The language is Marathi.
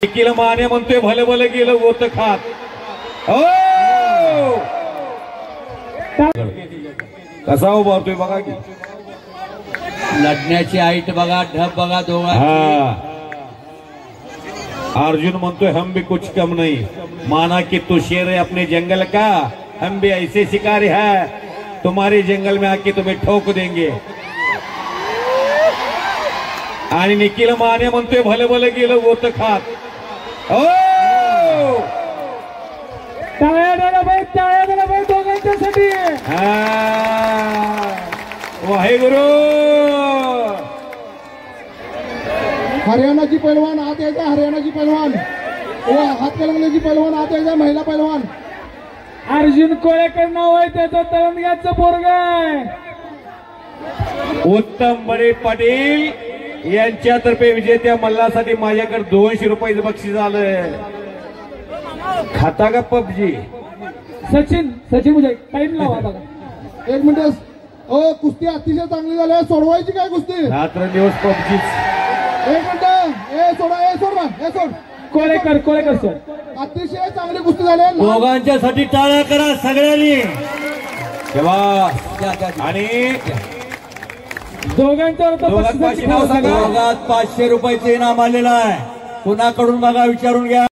केलं माने म्हणतोय भले भले गेलं गोत खात हो कसा उभारतोय बघा की लढण्याची हाईट बघा, ढब बघा दोघांची। अर्जुन म्हणतोय हम भी कुछ कम नहीं, माना कि तू शेर है अपने जंगल का, हम भी ऐसे शिकारी है तुम्हारे जंगल में आके तुम्हें ठोक देंगे। आणि निखिल माने म्हणतोय भले भले गेलं गोत खात हो टाळ्या बाई दोघांच्यासाठी। वाहेगुरु। हरियाणाची पैलवान आत यायचा, हरियाणाची पैलवान हातकलंगलीची पैलवान आत यायचा, महिला पैलवान अर्जुन कोळेकर नाव आहे त्याचं, तळंदग्याचं पोरग आहे। उत्तम बडे पाटील यांच्यातर्फे विजेत्या मल्लासाठी माझ्याकडे 200 रुपयाचं बक्षीस आलंय। खाता का पबजी सचिन मुझे टाइम लावा बघा, 1 मिनिट। कुस्ती अतिशय चांगली झाली, सोडवायची काय कुस्ती? रात्र दिवस पबजी। 1 मिनिट। सोड कोळेकर सर, अतिशय चांगली कुस्ती झाली। दोघांच्यासाठी टाळ्या करा सगळ्यांनी। आणि दोघांच्या दोघात 500 रुपयाचे इनाम आलेलं आहे। कुणाकडून बघा, विचारून घ्या।